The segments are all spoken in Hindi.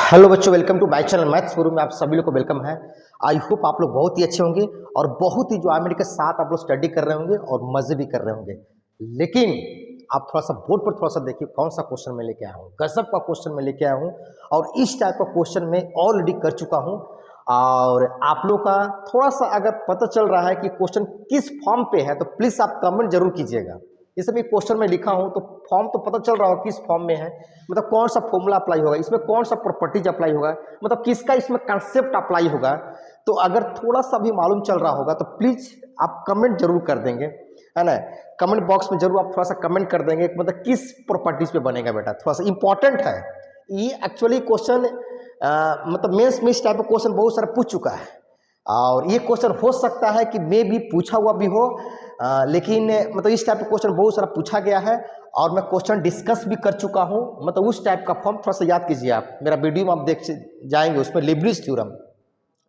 हेलो बच्चों, welcome to my channel maths Guru में आप सभी लोग को वेलकम है। आई होप आप लोग बहुत ही अच्छे होंगे और बहुत ही एंजॉयमेंट के साथ आप लोग स्टडी कर रहे होंगे और मजे भी कर रहे होंगे। लेकिन आप थोड़ा सा बोर्ड पर थोड़ा सा देखिए कौन सा क्वेश्चन मैं लेके आया हूँ। गजब का क्वेश्चन मैं लेके आया हूँ और इस टाइप का क्वेश्चन मैं ऑलरेडी कर चुका हूँ। और आप लोग का थोड़ा सा अगर पता चल रहा है कि क्वेश्चन किस फॉर्म पे है तो प्लीज़ आप कमेंट जरूर कीजिएगा। इस भी क्वेश्चन में लिखा हूँ तो फॉर्म तो पता चल रहा होगा किस फॉर्म में है, मतलब कौन सा फॉर्मूला अप्लाई होगा, इसमें कौन सा प्रॉपर्टीज अप्लाई होगा, मतलब किसका इसमें कंसेप्ट अप्लाई होगा। तो अगर थोड़ा सा भी मालूम चल रहा होगा तो प्लीज आप कमेंट जरूर कर देंगे, है ना। कमेंट बॉक्स में जरूर आप थोड़ा सा कमेंट कर देंगे, मतलब किस प्रॉपर्टीज पे बनेगा बेटा, थोड़ा सा इंपॉर्टेंट है ये एक्चुअली क्वेश्चन। मतलब मेंस में इस टाइप का क्वेश्चन बहुत सारा पूछ चुका है और ये क्वेश्चन हो सकता है कि मे भी पूछा हुआ भी हो, लेकिन मतलब इस टाइप का क्वेश्चन बहुत सारा पूछा गया है और मैं क्वेश्चन डिस्कस भी कर चुका हूं। मतलब उस टाइप का फॉर्म थोड़ा सा याद कीजिए, आप मेरा वीडियो में आप देख जाएंगे, उसमें लीबनिज़ थ्योरम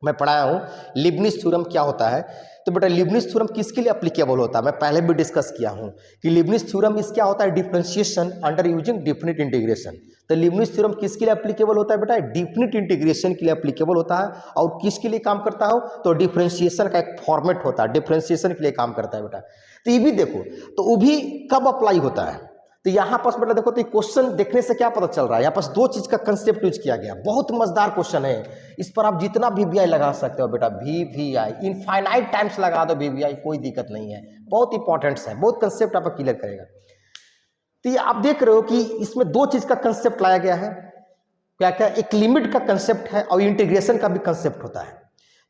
मैं पढ़ाया हूँ। लीबनिज़ थ्योरम क्या होता है, तो बेटा लीबनिज़ थ्योरम किसके लिए एप्लीकेबल होता है मैं पहले भी डिस्कस किया हूँ कि लीबनिज़ थ्योरम इस क्या होता है, differentiation under using definite integration. तो लीबनिज़ थ्योरम किसके लिए एप्लीकेबल होता है बेटा, डेफिनिट इंटीग्रेशन के लिए एप्लीकेबल होता है। और किसके लिए काम करता हो, तो डिफरेंशिएशन का एक फॉर्मेट होता है, डिफरेंशिएशन के लिए काम करता है बेटा। तो ये भी देखो, तो वो भी कब अप्लाई होता है, तो यहाँ पास बेटा देखो, तो क्वेश्चन देखने से क्या पता चल रहा है, यहाँ पास दो चीज का कंसेप्ट यूज किया गया। बहुत मजेदार क्वेश्चन है, इस पर आप जितना वी लगा सकते हो बेटा, वी इनफाइनाइट टाइम्स लगा दो वी, कोई दिक्कत नहीं है। बहुत इंपॉर्टेंट है, बहुत कंसेप्ट आपका क्लियर करेगा। तो ये आप देख रहे हो कि इसमें दो चीज का कंसेप्ट लाया गया है। क्या क्या, एक लिमिट का कंसेप्ट है और इंटीग्रेशन का भी कंसेप्ट होता है।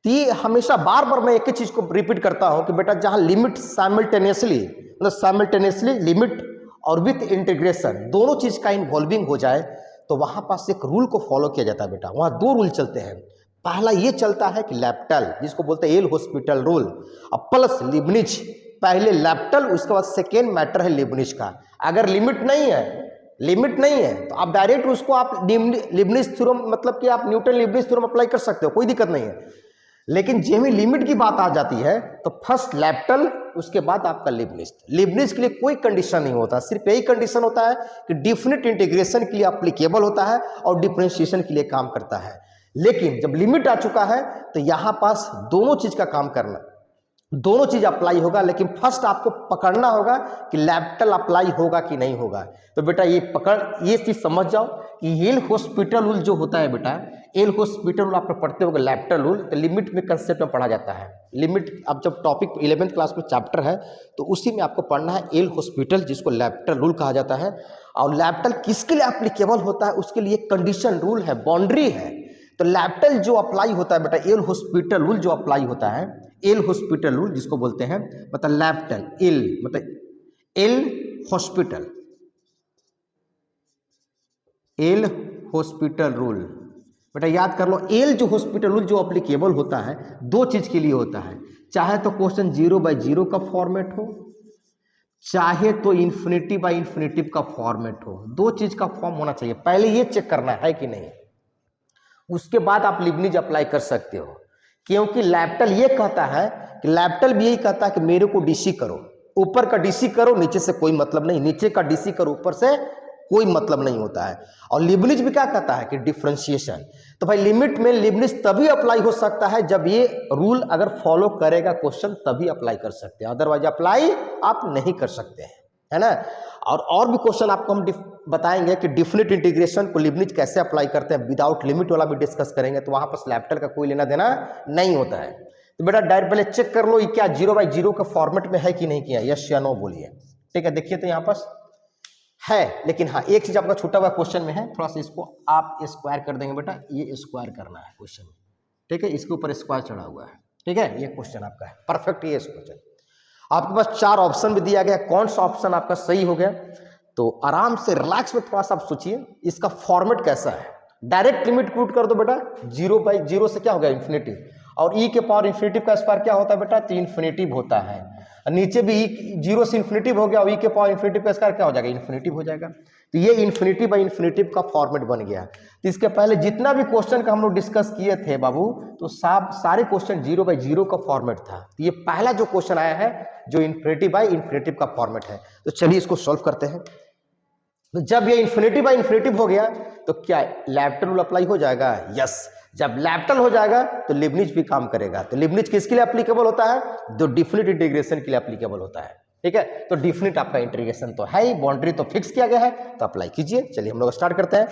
तो ये हमेशा बार बार मैं एक ही चीज को रिपीट करता हूं कि बेटा जहां लिमिट साइमल्टेनियसली, मतलब साइमल्टेनियसली लिमिट और विथ इंटीग्रेशन दोनों चीज का इन्वॉल्विंग हो जाए तो वहां पास एक रूल को फॉलो किया जाता है बेटा। वहां दो रूल चलते हैं। पहला ये चलता है कि लैप्टल, जिसको बोलते हैं एल हॉस्पिटल रूल, और प्लस लिबनिज। पहले लैप्टल, उसके बाद सेकेंड मैटर है लिबनिज का। अगर लिमिट नहीं है तो आप डायरेक्ट उसको आप लिबनिज थ्योरम, मतलब कि आप न्यूटन लिबनिज थ्योरम अप्लाई कर सकते हो, कोई दिक्कत नहीं है। लेकिन जब भी लिमिट की बात आ जाती है तो फर्स्ट लैप्टल, उसके बाद आपका लिबनिज। लिबनिज के लिए कोई कंडीशन नहीं होता, सिर्फ यही कंडीशन होता है कि डिफिनिट इंटीग्रेशन के लिए एप्लीकेबल होता है और डिफरेंशिएशन के लिए काम करता है। लेकिन जब लिमिट आ चुका है तो यहां पास दोनों चीज का काम करना, दोनों चीज अप्लाई होगा। लेकिन फर्स्ट आपको पकड़ना होगा कि लैप्टल अप्लाई होगा कि नहीं होगा। तो बेटा ये पकड़, ये चीज समझ जाओ कि एल हॉस्पिटल रूल जो होता है बेटा, एल हॉस्पिटल रूल आप पढ़ते होगा, लैप्टल रूल तो लिमिट में कंसेप्ट में पढ़ा जाता है। लिमिट अब जब टॉपिक 11th क्लास में चैप्टर है तो उसी में आपको पढ़ना है एल हॉस्पिटल, जिसको लैप्टल रूल कहा जाता है। और लैप्टल किसके लिए एप्लीकेबल होता है, उसके लिए कंडीशन रूल है, बाउंड्री है। तो लैप्टल जो अप्लाई होता है बेटा, एल हॉस्पिटल रूल जो अप्लाई होता है, एल हॉस्पिटल रूल जिसको बोलते हैं, मतलब लैप्टल एल, मतलब L hospital, L hospital rule बेटा याद कर लो। एल जो हॉस्पिटल रूल जो एप्लीकेबल होता है दो चीज के लिए होता है, चाहे तो क्वेश्चन 0/0 का फॉर्मेट हो, चाहे तो इन्फिनिटी बाई इन्फिनिटिव का फॉर्मेट हो। दो चीज का फॉर्म होना चाहिए, पहले ये चेक करना है कि नहीं, उसके बाद आप लिबनिज अप्लाई कर सकते हो। क्योंकि लैप्टल ये कहता है कि लैप्टल भी यही कहता है कि मेरे को डीसी करो, ऊपर का डीसी करो, नीचे से कोई मतलब नहीं, नीचे का डीसी करो, ऊपर से कोई मतलब नहीं होता है। और लिबनिज भी क्या कहता है कि डिफरेंशिएशन। तो भाई लिमिट में लिबनिज तभी अप्लाई हो सकता है जब ये रूल अगर फॉलो करेगा क्वेश्चन, तभी अप्लाई कर सकते हैं, अदरवाइज अप्लाई आप नहीं कर सकते हैं, है ना। और भी क्वेश्चन आपको हम बताएंगे कि डिफिनिट इंटीग्रेशन को लिबनिज कैसे अप्लाई करते हैं, विदाउट लिमिट वाला भी डिस्कस करेंगे। तो वहां पर लैप्टल का कोई लेना देना नहीं होता है। तो बेटा डायरेक्ट पहले चेक कर लो ये क्या 0/0 का फॉर्मेट में है कि नहीं किया, यस या नो बोलिए। ठीक है, देखिए तो यहाँ पास है, लेकिन हाँ एक चीज आपका छूटा हुआ क्वेश्चन में है, थोड़ा सा इसको आप स्क्वायर कर देंगे बेटा, ये स्क्वायर करना है क्वेश्चन। ठीक है, इसके ऊपर स्क्वायर चढ़ा हुआ है। ठीक है, ये क्वेश्चन आपका है परफेक्ट। ये क्वेश्चन आपके पास 4 ऑप्शन भी दिया गया, कौन सा ऑप्शन आपका सही हो गया, तो आराम से रिलैक्स में थोड़ा सा आप सोचिए इसका फॉर्मेट कैसा है। डायरेक्ट लिमिट पुट कर दो बेटा, 0/0 से क्या हो गया इन्फिनिटी, और ई के पावर इन्फिनिटिव का स्क्वायर क्या होता है बेटा, तो इन्फिनिटिव होता है। नीचे भी ई 0 से इन्फिनिटिव हो गया और ई के पावर इन्फिनिटिव का स्क्वायर क्या हो जाएगा, इन्फिनिटिव हो जाएगा। तो ये इन्फिनिटी बाई इन्फिनिटिव का फॉर्मेट बन गया। तो इसके पहले जितना भी क्वेश्चन का हम लोग डिस्कस किए थे बाबू, तो सारे क्वेश्चन 0/0 का फॉर्मेट था। तो ये पहला जो क्वेश्चन आया है जो इन्फिनिटी बाई इन्फिनिटिव का फॉर्मेट है। तो चलिए इसको सॉल्व करते हैं। तो जब ये इन्फिनिटी बाई इन्फिनिटिव हो गया तो क्या लैप्टल रूल अप्लाई हो जाएगा? यस। जब लैप्टल हो जाएगा तो लिबनिज भी काम करेगा। तो लिबनिज किसके लिए एप्लीकेबल होता है? जो डिफिनिट इंटीग्रेशन के लिए एप्लीकेबल होता है। ठीक है, तो डिफिनिट आपका इंटीग्रेशन तो है ही, बाउंड्री तो फिक्स किया गया है, तो अप्लाई कीजिए। चलिए हम लोग स्टार्ट करते हैं।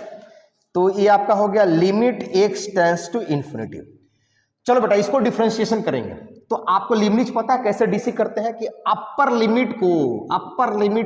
तो ये आपका हो गया limit x tends to infinity. चलो बेटा इसको डिफरेंशिएशन करेंगे। तो आपको लिमिट पता है कैसे डीसी करते हैं कि अपर लिमिट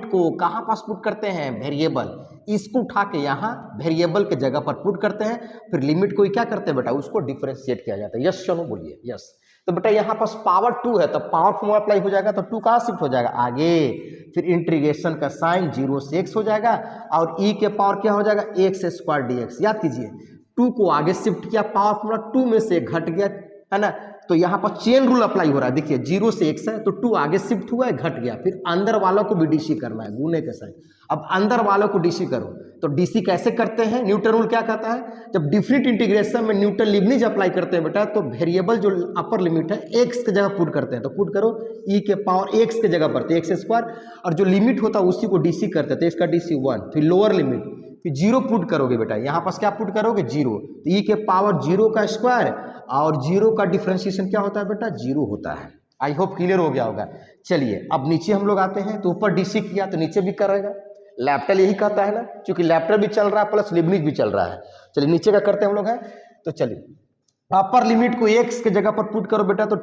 को कहां पास पुट करते हैं? वेरिएबल। इसको उठा के यहां वेरिएबल के जगह पर पुट करते हैं, फिर लिमिट को क्या करते हैं बेटा? उसको डिफरेंशिएट किया जाता है। यस चलो बोलिए यस। तो बेटा यहाँ पास पावर 2 है तो पावर फॉर्मूला अप्लाई हो जाएगा, तो 2 कहाँ शिफ्ट हो जाएगा? आगे। फिर इंटीग्रेशन का साइन 0 से x हो जाएगा और e के पावर क्या हो जाएगा? x square dx। याद कीजिए 2 को आगे शिफ्ट किया, पावर फॉर्मूला 2 में से घट गया, है ना। तो यहाँ पर चेन रूल अप्लाई हो रहा है। देखिए 0 से x है तो 2 आगे शिफ्ट हुआ है, घट गया, फिर अंदर वालों को भी डीसी करना है, गुने के साइन। अब अंदर वालों को डीसी करो, तो डीसी कैसे करते हैं? न्यूटन रूल क्या कहता है? जब डिफिनिट इंटीग्रेशन में न्यूटन लिबनिज अप्लाई करते हैं बेटा, तो वेरिएबल जो अपर लिमिट है x की जगह पुट करते हैं, तो पुट करो e के पावर x की जगह पर तो x स्क्वायर, और जो लिमिट होता है उसी को डीसी करते हैं, तो इसका डीसी 1, फिर लोअर लिमिट, फिर 0 पुट करोगे बेटा, यहाँ पास क्या पुट करोगे? 0, तो e के पावर 0 का स्क्वायर, और 0 का डिफरेंशिएशन क्या होता है बेटा? 0 होता है। आई होप क्लियर हो गया होगा। चलिए अब नीचे हम लोग आते हैं, तो ऊपर डीसी किया तो नीचे भी करेगा, लैप्टल यही कहता है ना, क्योंकि लैप्टल भी चल रहा है प्लस लिबनिज भी चल रहा है। चलिए नीचे का करते हैं हम लोग है। तो चलिए अपर लिमिट को x के जगह पर पुट करो बेटा, तो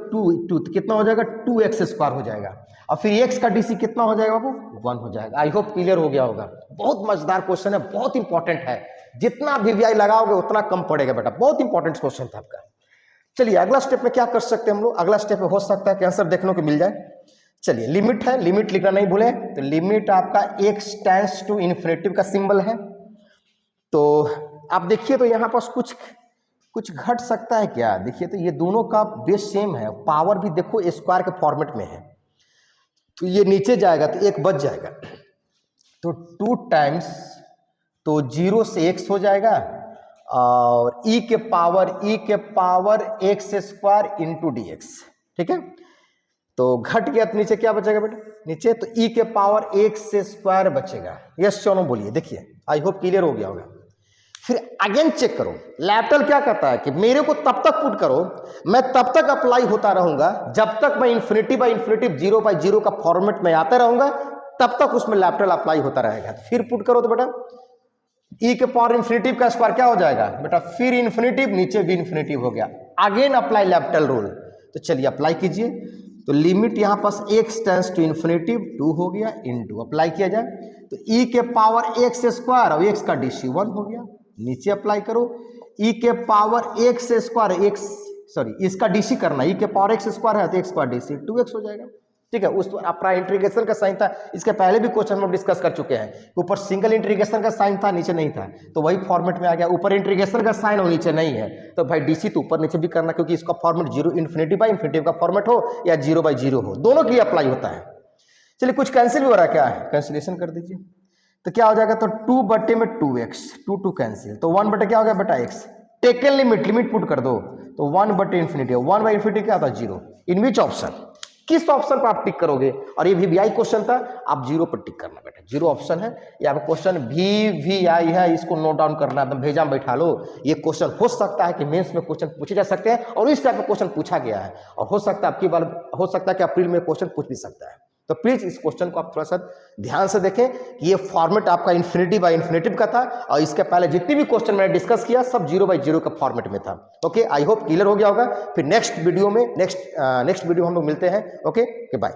2 कितना हो जाएगा? 2x स्क्वायर हो जाएगा, और फिर x का डीसी कितना हो जाएगा बाबू? 1 हो जाएगा। आई होप क्लियर हो गया होगा। बहुत मजेदार क्वेश्चन है, बहुत इंपॉर्टेंट है, जितना वीवीआई लगाओगे उतना कम पड़ेगा बेटा, बहुत इंपॉर्टेंट क्वेश्चन था आपका। चलिए अगला स्टेप में क्या कर सकते हैं हम लोग? अगला स्टेप में हो सकता है कि आंसर देखने को मिल जाए। चलिए लिमिट है, लिमिट लिखना नहीं भूले, तो लिमिट आपका x टेंड्स टू इन्फिनिटी का सिंबल है। तो आप देखिए तो यहाँ पास कुछ घट सकता है क्या? देखिए तो ये दोनों का बेस सेम है, पावर भी देखो स्क्वायर के फॉर्मेट में है, तो ये नीचे जाएगा तो एक बच जाएगा, तो 2 टाइम्स, तो 0 से x हो जाएगा, और e के power x square into dx। ठीक है, तो घट गया तो नीचे क्या बचेगा बेटा? नीचे तो e के पावर x स्क्वायर बचेगा। यस चलो बोलिए। देखिए आई होप क्लियर हो गया होगा। फिर अगेन चेक करो, लैप्टल क्या कहता है कि मेरे को तब तक पुट करो, मैं तब तक अप्लाई होता रहूंगा जब तक मैं इन्फिनिटी बाई इन्फिनिटी 0/0 का फॉर्मेट में आता रहूंगा, तब तक उसमें लैप्टल अप्लाई होता रहेगा। फिर पुट करो तो बेटा e के पावर इन्फिनिटी का स्क्वायर क्या हो जाएगा बेटा? फिर इन्फिनिटी, नीचे भी इन्फिनिटी हो गया, अगेन अप्लाई लैप्टल रूल। तो चलिए अप्लाई कीजिए, तो लिमिट यहाँ पास x टेंड्स टू इन्फिनिटी 2 हो गया, इनटू अप्लाई किया जाए तो e के पावर x स्क्वायर और x का डीसी 1 हो गया, नीचे अप्लाई करो e के पावर x स्क्वायर इसका डीसी करना, e के पावर x स्क्वायर है तो x स्क्वायर डीसी 2x हो जाएगा। ठीक है, उस अपना इंटीग्रेशन का साइन था, इसके पहले भी क्वेश्चन में डिस्कस कर चुके हैं, ऊपर सिंगल इंटीग्रेशन का साइन था, नीचे नहीं था, तो वही फॉर्मेट में आ गया। ऊपर इंटीग्रेशन का साइन और नीचे नहीं है, तो भाई डीसी तो ऊपर नीचे भी करना, क्योंकि इसका फॉर्मेट 0 इन्फिनिटी बाई इन्फिनिटी का फॉर्मेट हो या 0/0 हो, दोनों के लिए अप्लाई होता है। चलिए कुछ कैंसिल भी हो रहा है, क्या है कैंसिलेशन कर दीजिए, तो क्या हो जाएगा? तो 2/2x, 2 कैंसिल, तो 1 क्या हो गया बेटा? x। टेकन लिमिट पुट कर दो, तो 1/इन्फिनिटी, 1/इन्फिनिटी क्या था? 0। इन विच ऑप्शन, किस ऑप्शन पर आप टिक करोगे? और ये वीवीआई क्वेश्चन था, आप 0 पर टिक करना बेटा, 0 ऑप्शन है। या क्वेश्चन वीवीआई है, इसको नोट डाउन करना, एकदम भेजा में बैठा लो। ये क्वेश्चन हो सकता है कि मेंस में क्वेश्चन पूछे जा सकते हैं, और इस टाइप का क्वेश्चन पूछा गया है, और हो सकता है आपकी बार हो सकता है कि अप्रैल में क्वेश्चन पूछ भी सकता है। तो प्लीज इस क्वेश्चन को आप थोड़ा सा ध्यान से देखें कि ये फॉर्मेट आपका इन्फिनिटी बाई इन्फिनिटी का था, और इसके पहले जितनी भी क्वेश्चन मैंने डिस्कस किया सब 0/0 का फॉर्मेट में था। ओके, आई होप क्लियर हो गया होगा। फिर नेक्स्ट वीडियो में नेक्स्ट वीडियो हम लोग मिलते हैं। Okay bye.